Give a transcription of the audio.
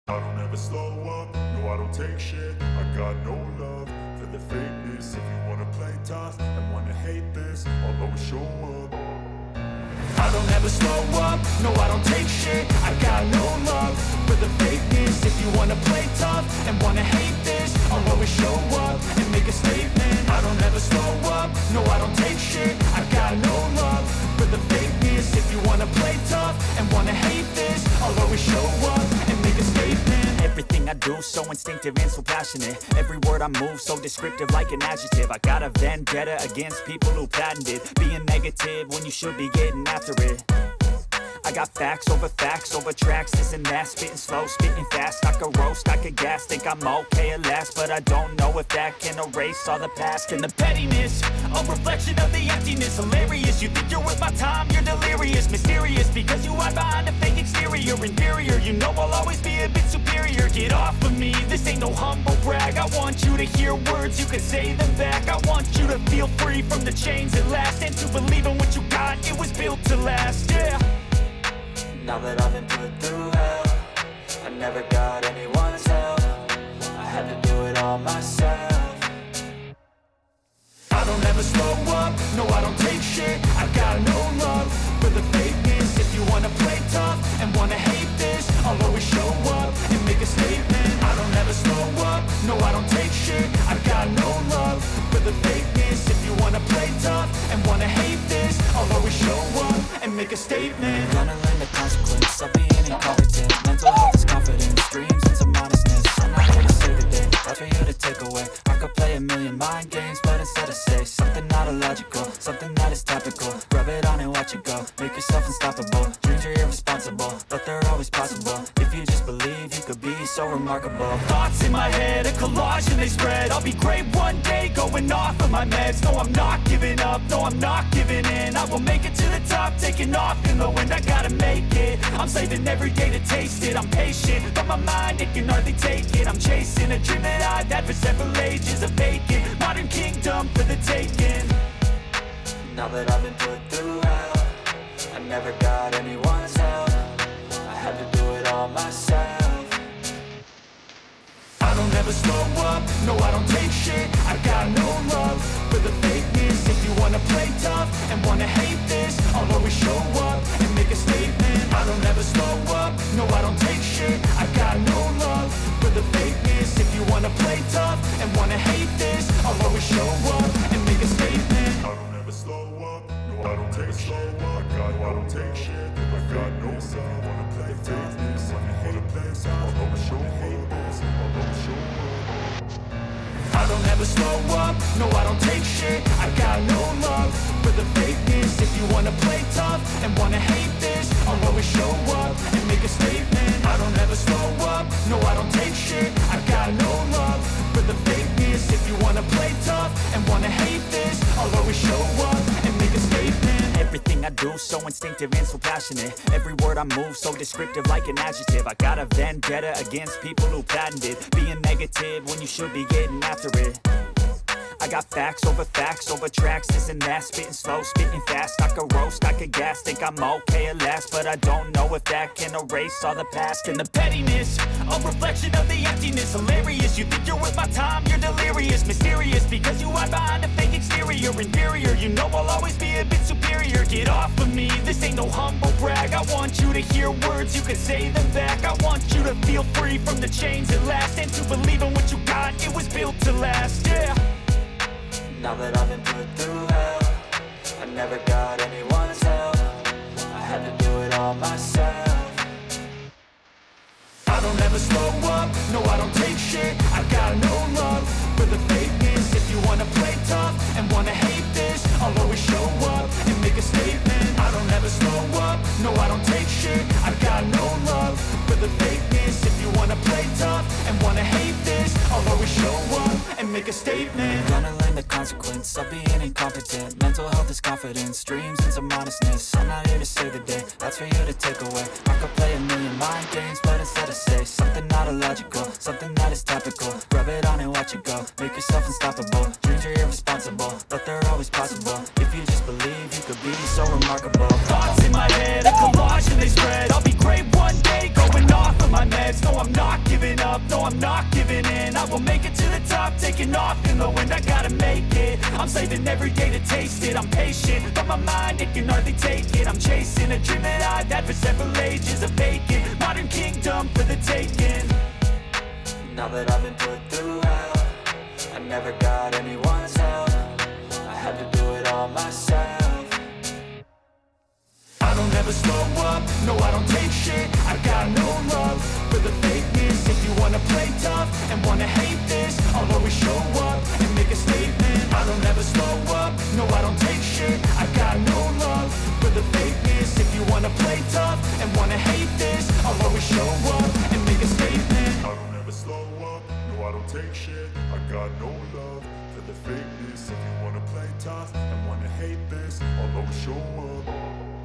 I don't ever slow up, no I don't take shit. I got no love for the fakeness. If you wanna play tough and wanna hate this, I'll always show up. I don't ever slow up, no I don't take shit. I got no love for the fakeness. If you wanna play tough and wanna hate this, I'll always show up and make a statement. I don't ever slow up, no I don't take shit. I got no love for the fakeness. If you wanna play tough and wanna hate this, I'll always show up and make a statement. Everything I do so instinctive and so passionate. Every word I move so descriptive like an adjective. I got a vendetta against people who patented being negative when you should be getting after it. I got facts over tracks, this and that. Spitting slow, spitting fast. I could roast, I could gas. Think I'm okay at last, but I don't know if that can erase all the past. And the pettiness, a reflection of the emptiness. Hilarious, you think you're worth my time, you're delirious. Mysterious, because you hide behind a fake exterior. Inferior, you know I'll always be a bit superior. Get off of me, this ain't no humble brag. I want you to hear words, you can say them back. I want you to feel free from the chains that last, and to believe in what you got, it was built to last, yeah. Now that I've been put through hell, I never got anyone's help. I had to do it all myself. I don't ever slow up, no I don't take shit. I got no love for the fakeness. If you wanna play tough and wanna hate this, I'll always show up and make a statement. I don't ever slow up, no I don't take shit. I got no love for the fakeness. If you wanna play tough and wanna hate this, I'll always show up and make a statement. Gonna learn the consequence of being incompetent. Mental health is confidence, dreams and some modestness. I'm not here to save the day, that's for you to take away. I could play a million mind games, but instead I say something not illogical, something that is topical. Rub it on and watch it go, make yourself unstoppable. Dreams are irresponsible, but they're always possible. If you just believe, you could be so remarkable. Thoughts in my head, a collage and they spread. I'll be great one day, going off of my meds. No, I'm not giving up, no, I'm not giving in. I will make it to the top, taking off in the wind. I gotta make it, I'm saving every day to taste it. I'm patient, but my mind, it can hardly take it. I'm chasing a dream that I've had for several ages. A vacant, modern kingdom for the taking. Now that I've been put through hell, I never got anyone's help. I had to do it all myself. I don't ever slow up, no I don't take shit. I got no love for the fakeness. If you wanna play tough and wanna hate this, I'll always show up and make a statement. I don't ever slow up, no I don't take shit. I got no love for the fakeness. If you wanna play tough and wanna hate this, I'll always show up and make a statement. I don't ever slow up, no I don't take shit. I don't take shit. I got no love. If you wanna play fakeness, if you wanna play tough, I'll always show hate this. I'll always show up. I don't ever slow up, no I don't take shit. I got no love for the fakeness. If you wanna play tough and wanna hate this, I'll always show up and make a statement. I don't ever slow up, no I don't take shit. I got no love for the fakeness. If you wanna play tough and wanna hate this, I'll always show up and make a statement. Everything I do so instinctive and so passionate. Every word I move so descriptive like an adjective. I got a vendetta against people who patented being negative when you should be getting after it. I got facts over tracks, this and that. Spitting slow, spitting fast. I could roast, I could gas. Think I'm okay at last, but I don't know if that can erase all the past. And the pettiness, a reflection of the emptiness. Hilarious, you think you're worth my time, you're delirious. Mysterious, because you hide behind a fake exterior. Inferior, you know I'll always be a bit superior. Get off of me, this ain't no humble brag. I want you to hear words, you can say them back. I want you to feel free from the chains that last, and to believe in what you got, it was built to last, yeah. Now that I've been put through hell, I never got anyone's help. I had to do it all myself. I don't ever slow up, no I don't take shit. I got no love for the fakeness. If you wanna play tough and wanna hate this, I'll always show up and make a statement. I don't ever slow up, no I don't take shit. I got no love for the fakeness. If you wanna play tough and wanna hate this, I'll always show up and make a statement. Gonna learn the consequence of being incompetent. Mental health is confidence, dreams and some modestness. I'm not here to save the day, that's for you to take away. I could play a million mind games, but instead I say something not illogical, something that is topical. Rub it on and watch it go, make yourself unstoppable. Dreams are irresponsible, but they're always possible. If you just believe, you could be so remarkable. Thoughts in my head, a collage and they spread. I'll be great one day, going off of my meds. No, I'm not I'm not giving in. I will make it to the top, taking off in the wind. I gotta make it. I'm saving every day to taste it. I'm patient, but my mind, it can hardly take it. I'm chasing a dream that I've had for several ages. A vacant modern kingdom for the taking. Now that I've been put through hell, I never got anyone's help. I had to do it all myself. I don't ever slow up, no I don't take shit. I got no love for the fakeness. If you wanna play tough and wanna hate this, I'll always show up and make a statement. I don't ever slow up, no I don't take shit. I got no love for the fakeness. If you wanna play tough and wanna hate this, I'll always show up and make a statement. I don't ever slow up, no I don't take shit. I got no love for the fakeness. If you wanna play tough and wanna hate this, I'll always show up